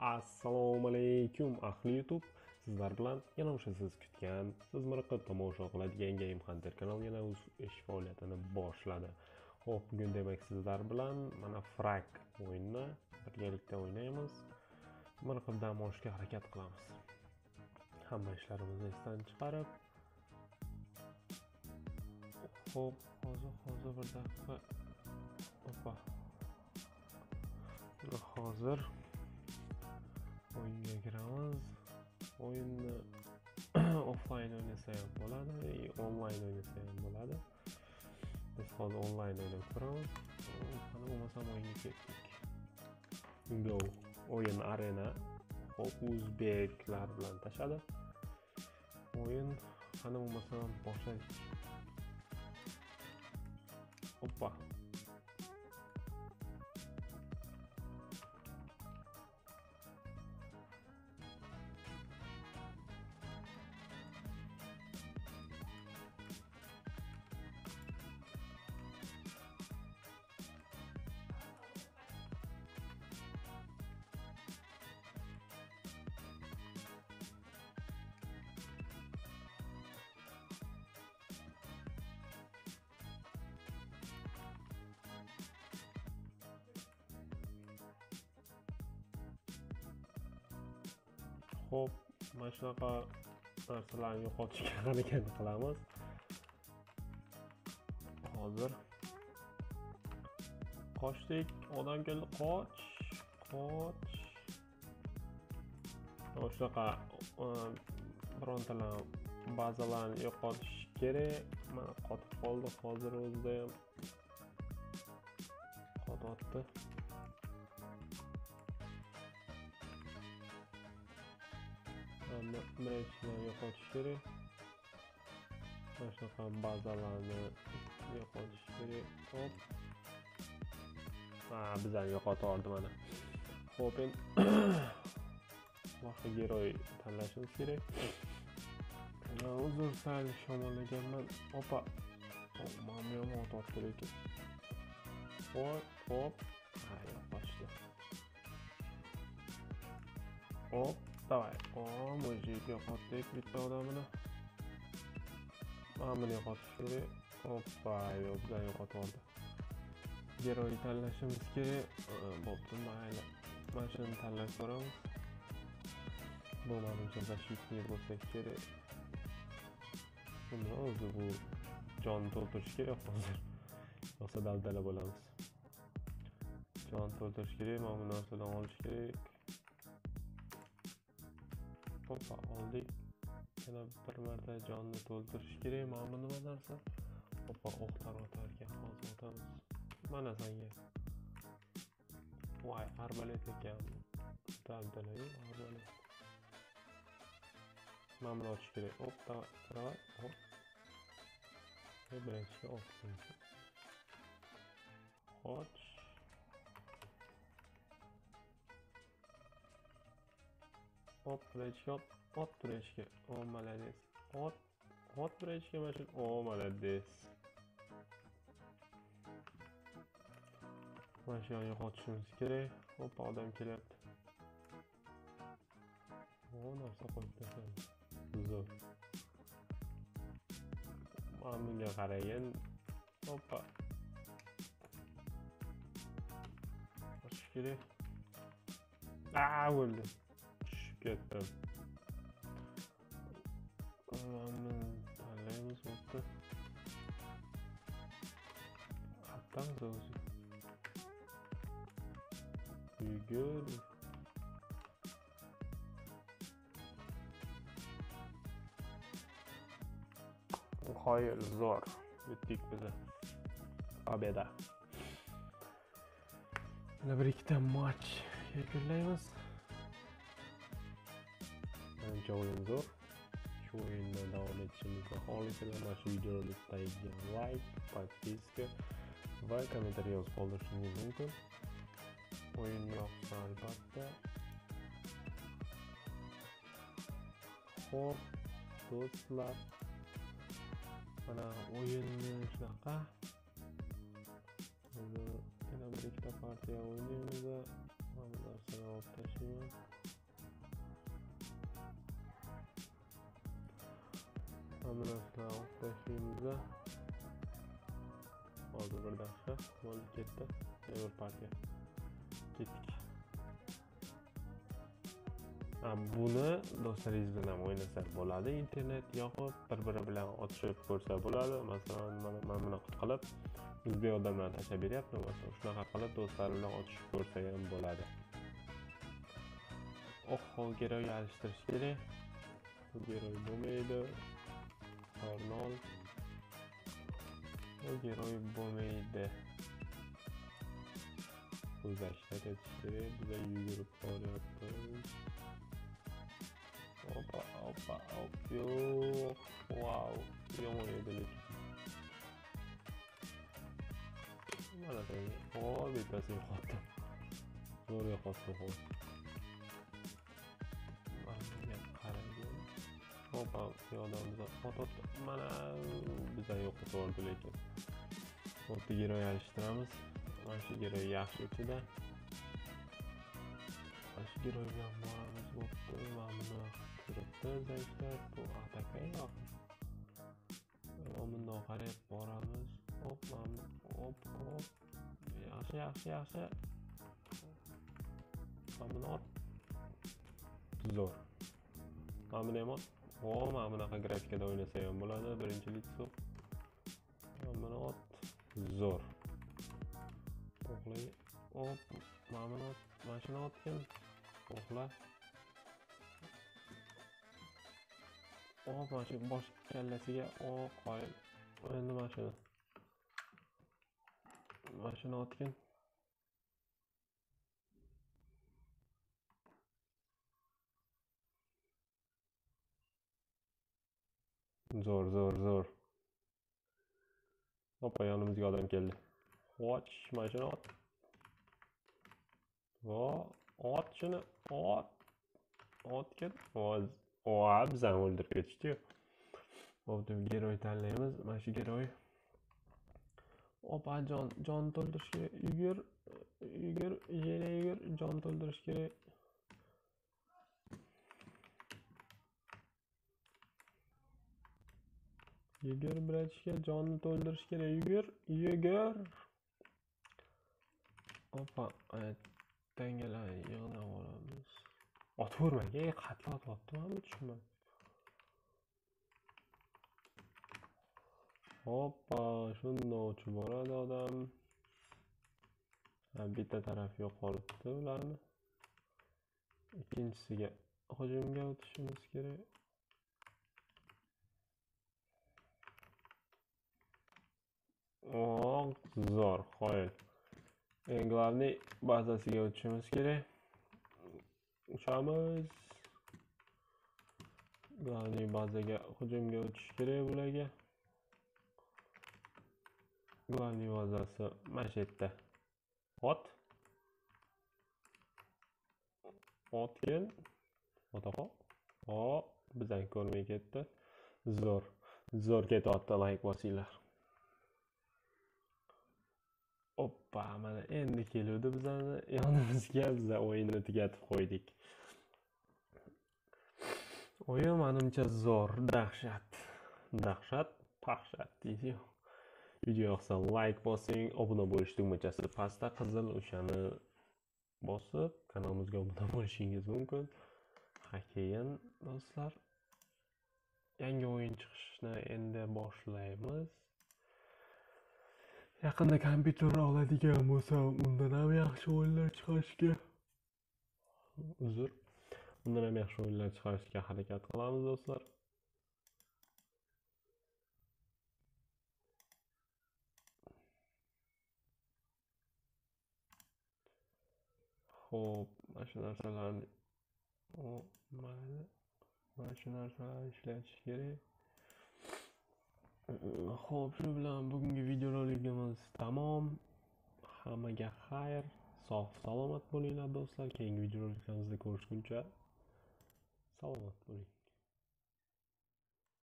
Assalomu alaykum ahli YouTube. Sizlar bilan yana o'sha siz kutgan, siz miriqib tomosha qiladigan Game Hunter kanali yana o'z ish faoliyatini boshladi. Xo'p, bugun demak sizlar bilan mana Frag o'yinini birgalikda o'ynaymiz. Miriqib dam olishga harakat qilamiz. Hamma ishlarimizni esdan chiqarib. Xo'p, hozir bir daqiqa. Hoppa. Hozir o'yinga kiramiz. O'yinni offline o'ynasa ham bo'ladi, onlayn o'ynasa ham bo'ladi. Biz hozir onlayn o'ynab ko'ramiz. Qani bo'lmasam o'yinga ketdik. Go. O'yin arena. Hop, o'zbeklar bilan tashadi. O'yin qani bo'lmasam boshladik. Hoppa. Xo'p, mana shunaqa narsalarni yo'qotishga harakat qilamiz. Hozir qochdik, odam keldi, qoch. Mana shunaqa birontalar bazalarni yo'qotish kerak. Mana qotib qoldi, hozir o'zida ham qotyapti. Birinchidan yo'qotish kerak. Mana shunaqa bazalarni yo'qotish kerak. Hop. Bizlarni yo'qotib oldi mana. Xo'p, endi boshqa giroy tanlashimiz kerak. Uzr sal shamollaganman. Opa. Mana ham o'tibdi lekin. Hop. Yo'qotishdi. Hop. Давай. Mujib yo'qotdik bitta odamini. Mana buni yo'qotish kerak. Hoppa, bizlar yo'qotib oldi. Giroy tanlashimiz kerak. Bo'pti, mayli. Mana shuni tanlab ko'ramiz. Bu menimcha защитник bo'lsa kerak. Buni o'zi bu jon to'ldirish kerak hozir. Yo'qsa daldala bo'lamiz. Jon to'ldirish kerak, mana bu narsadan olish kerak. Hoppa, oldik. Yana bir marta jonni to'ldirish kerak. Mana bu nima narsa? Hoppa, o'qlar o'tar ekan, hozir o'tamiz. Mana senga. Voy, arbalet ekan. Daldala-yu, arbalet. Mana buni ochish kerak. Hop, davay, hop. Birinchiga o'tsin. Och. Hop, birinchiga ot birinchiga. Молодец. Ot birinchiga mana shu. Молодец. Mana shu yerga yo'qotishimiz kerak. Hop, odam kelyapti. Narsa qo'yib tashladi. Zo'r. Mana bunga qaragin. Hoppa. Ochish kerak. O'ldi. Ketdim. Mana tanlaymiz bo'pti. Qatdan o'zi. Yugur. Hayır, zor. Bitdik bize. Abeda. Yana bir ikkita maç yakunlaymiz. Bence oyun zor. Şu oyunda devam etişimizni xohlaysanlar mana shu videolikdagi like, podpiska va kommentariy yozib qoldirishingiz mumkin. Oyun yoqsa albatta. Xo'p, do'stlar. Mana o'yinni shunaqa. Yana bir ikkita partiya o'ynaymiz. Mana bu narsani olib tashlayman. Hamma narsalarni olib tashlaymiz. Hozir bir daqiqa bo'ldi, ketdi. Bir partiya. Ketdik. Buni do'stlaringiz bilan ham o'ynasak bo'ladi. Internet yoqib, bir-biri bilan otishib ko'rsa bo'ladi. Masalan, mana bunaqa qilib o'zbek odamlarni tashlab beryapti, masalan, shunaqa qilib do'stlar bilan otishib ko'rsa ham bo'ladi. Geroy alishtirish kerak. Bu geroy bo'lmaydi. Tornol. Bu geroy bo'lmaydi. O'zlashlar ketish kerak. Biz yugurib boryapmiz. Opa. Yo'q. Wow. Yomon edi lekin. Mana sen. Bittasi yo'qotdi. Zo'r yo'qotdi xo'p. Menga qarang. Opa, yordamimiz ototdi. Mana bizdan yo'qotib oldi lekin. Xuddi geroy alishtiramiz. Mana shu geroy yaxshi ichida. Mana shu geroy bilan boramiz. Bo'pti. Mana buni turibdi zaishlar. Bu atakay yo'q. Bundan qarab boramiz. Hop, mana hop. Yaxshi. Mana buni ot. Zo'r. Mana buni ham ot. Mana bunaqa grafikada o'ynasa ham bo'ladi. Birinchi litso. Mana buni ot. Zo'r. To'g'ri. Hop, mana buni ot. Mashina otgan. To'g'ri. Mana shu bosh kallasiga qo'yib. Endi mashina otgan. Zo'r. Hoppa, yonimizga odam keldi. Mashina ot. Ot shuni. Otgan. Bizani o'ldirib ketishdi-yu. Hoppa, geroy tanlaymiz. Mana shu geroy. Opa, jon to'ldirish kerak. Yugur, jon to'ldirish kerak. Yugur, bratishka, jonni to'ldirish kerak. Yugur. Opa, tangalar yig'nab olamiz. Otvermang, qatli otyapti-mi, tushunmadim. Hoppa, shundoq uchib boradi odam. Bitta taraf yo'qolibdi ularni. Ikkinchisiga hujumga o'tishimiz kerak. Zo'r, qo'yil. Glавный bazasiga o'tishimiz kerak. Uchamiz. Glавный bazaga hujumga o'tish kerak bularga. Glавный bazasi mana shu yerda. Otgan. Otaqa. Bizdan ko'rmay ketdi. Zo'r ketyapti, like bosinglar. Hoppa, mana endi keluvdi bizani yonimizga, biz o'yinni tugatib qo'ydik. O'yin menimcha zo'r, dahshat deydi. Video yoqsa like bosing, obuna bo'lish tugmachasi pastda qizil, o'shani bosib kanalimizga obuna bo'lishingiz mumkin. Keyin do'stlar, yangi o'yin chiqishni endi boshlaymiz. Yaqinda kompyuter oladigan bo'lsam, undan ham yaxshi o'yinlar chiqarishga harakat qilamiz do'stlar. Xo'p, mana shu narsalarni ishlatish kerak. Xo'p, shu bilan bugungi videorolikimiz tamom. Hammaga xayr, sog' salomat bo'linglar do'stlar. Keyingi videoroliklarimizni ko'rishguncha salomat bo'ling.